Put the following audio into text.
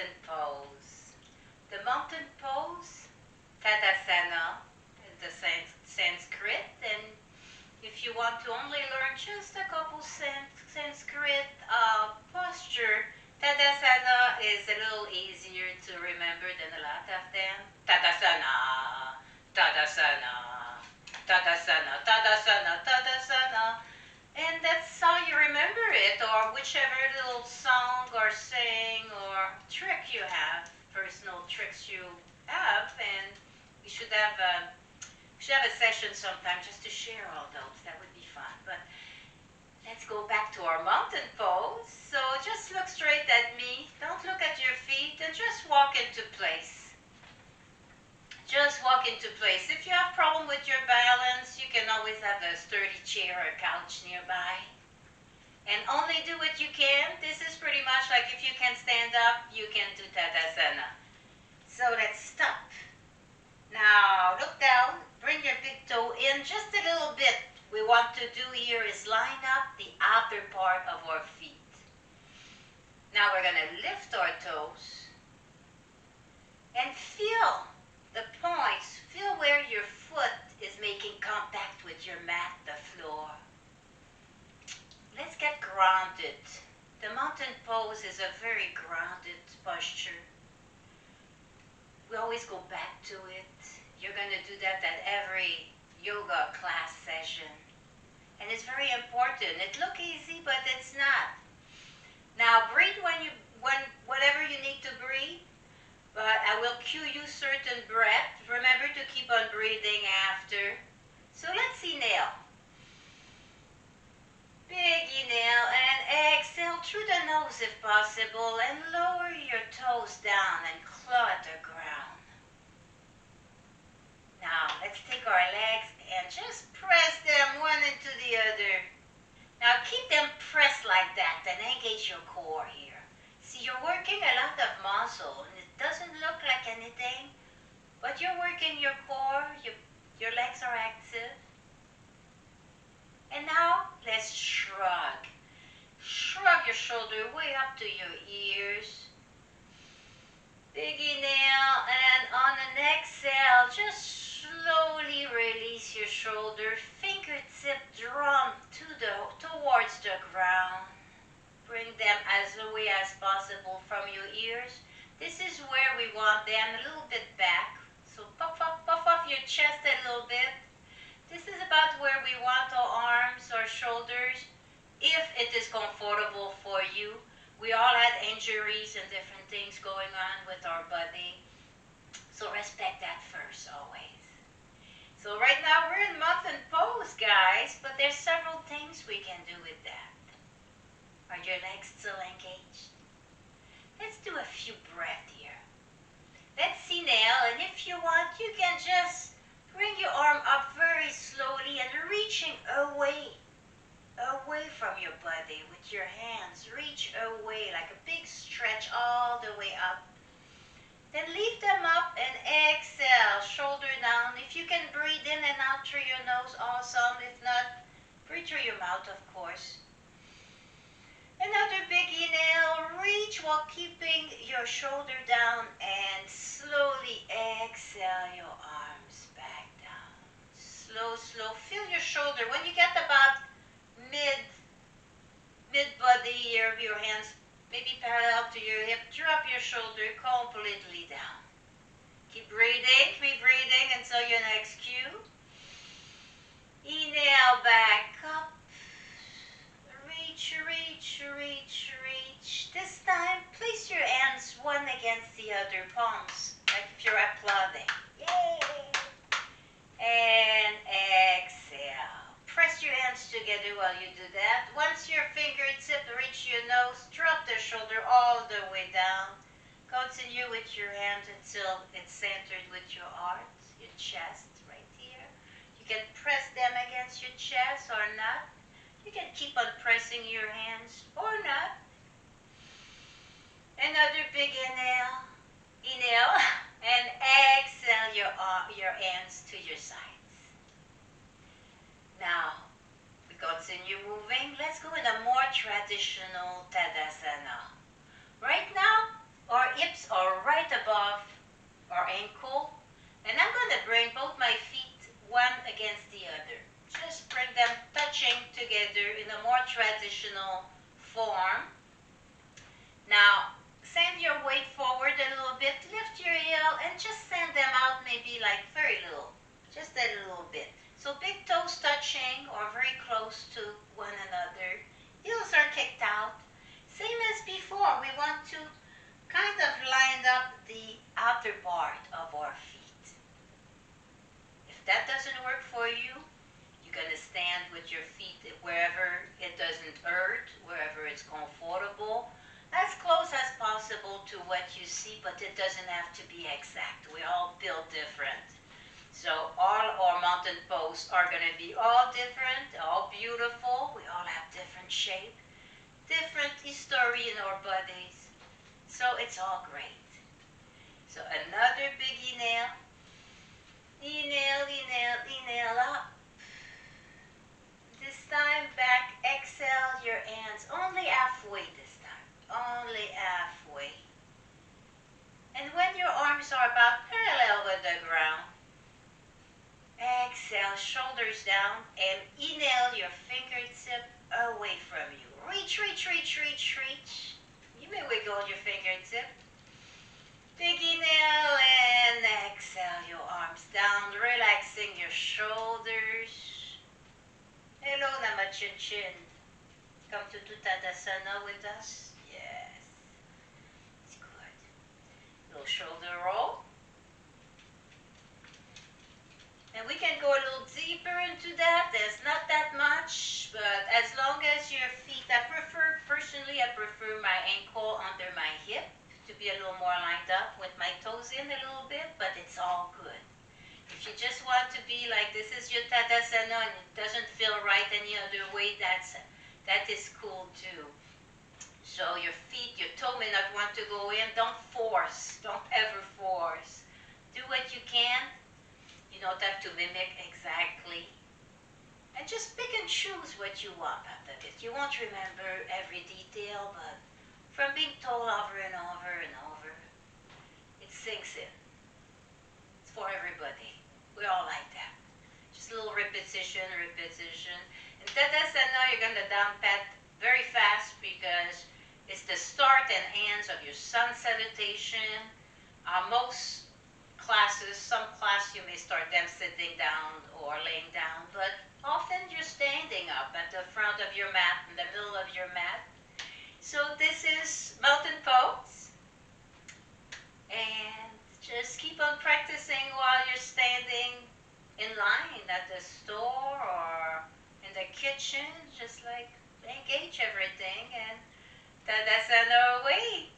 Mountain Pose. The Mountain Pose Tadasana is the Sanskrit, and if you want to only learn just a couple Sanskrit posture, Tadasana is a little easier to remember than a lot of them. Tadasana, Tadasana, Tadasana, Tadasana, Tadasana. And that's how you remember it, or whichever little song or saying or trick you have, personal tricks you have, and we should have a session sometime just to share all those. That would be fun. But let's go back to our mountain pose. So just look straight at me. Don't look at your feet, and just walk into place. Just walk into place. If you have problem with your balance, you can always have a sturdy chair or a couch nearby. And only do what you can. This is pretty much like if you can stand up, you can do Tadasana. So let's stop. Now look down, bring your big toe in just a little bit. We want to do here is line up the outer part of our feet. Now we're going to lift our toes and feel the points. Feel where your foot is making contact with your mat, the floor. Let's get grounded. The mountain pose is a very grounded posture. We always go back to it. You're going to do that at every yoga class session. And it's very important. It looks easy, but it's not. Now breathe whatever you need to breathe. But I will cue you certain breath. Remember to keep on breathing after. So let's inhale. Big inhale and exhale through the nose if possible, and lower your toes down and claw at the ground. Now let's take our legs and just press them one into the other. Now keep them pressed like that and engage your core here. See, you're working a lot of muscle and it doesn't look like anything, but you're working your core, your legs are active. And now let's shrug. Shrug your shoulder way up to your ears. Big inhale, and on an exhale, just slowly release your shoulder. Fingertip drum towards the ground. Bring them as away as possible from your ears. This is where we want them a little bit back. So puff off your chest a little bit. This is about where we want our arms or shoulders, if it is comfortable for you. We all had injuries and different things going on with our body. So respect that first, always. So right now we're in mountain pose, guys, but there's several things we can do with that. Are your legs still engaged? Let's do a few breaths here. Let's inhale, and if you want, you can just bring your arm up very slowly and reaching away from your body with your hands. Reach away like a big stretch all the way up. Then lift them up and exhale, shoulder down. If you can breathe in and out through your nose, awesome. If not, breathe through your mouth, of course. Another big inhale, reach while keeping your shoulder down, and slowly exhale your arms back down. Slow, feel your shoulder. When you get about mid-body here, your hands maybe parallel to your hip, drop your shoulder completely down. Keep breathing until your next cue. Inhale, back up. Reach. This time, place your hands one against the other, palms, like if you're applauding. Yay! And exhale. Press your hands together while you do that. Once your fingertip reach your nose, drop the shoulder all the way down. Continue with your hand until it's centered with your heart, your chest right here. You can press them against your chest or not. You can keep on pressing your hands or not. Another big inhale. Inhale and exhale your hands to your sides. Now, we continue moving. Let's go in a more traditional Tadasana. Right now, our hips right above our ankle. And I'm going to bring both my feet one against the other. Just bring them touching together in a more traditional form. Now, send your weight forward a little bit, lift your heel, and just send them out maybe like very little, just a little bit. So big toes touching or very close to one another. Heels are kicked out. Same as before, we want to kind of line up the outer part of our feet. If that doesn't work for you, you're going to stand with your feet wherever it doesn't hurt, wherever it's comfortable, as close as possible to what you see, but it doesn't have to be exact. We're all built different. So all our mountain poses are going to be all different, all beautiful. We all have different shape, different history in our bodies. So it's all great. So another big inhale. Inhale, inhale, inhale up. This time back, exhale your hands only halfway this time. Only halfway. And when your arms are about parallel with the ground, exhale, shoulders down, and inhale your fingertip away from you. Reach, reach, reach, reach, reach. You may wiggle your fingertip. Big inhale and exhale your arms down, relaxing your shoulders. Hello, Nama Chin Chin. Come to do Tadasana with us? Yes. It's good. Little shoulder roll. And we can go a little deeper into that. There's not that much, but as long as your feet, personally, I prefer my ankle under my hip to be a little more lined up with my toes in a little bit, but it's all good. If you just want to be like this is your Tadasana and it doesn't feel right any other way, that is cool too. So your feet, your toe may not want to go in. Don't force. Don't ever force. Do what you can. You don't have to mimic exactly. And just pick and choose what you want out of it. You won't remember every detail, but from being told over and over and over, it sinks in. It's for everybody. We're all like that. Just a little repetition, repetition. In Tadasana, you're going to down pat very fast because it's the start and ends of your sun salutation. Most classes, some class you may start them sitting down or laying down, but often you're standing up at the front of your mat, in the middle of your mat. So this is Mountain Pose, and just keep on practicing while you're standing in line at the store or in the kitchen, just like engage everything and Tadasana away.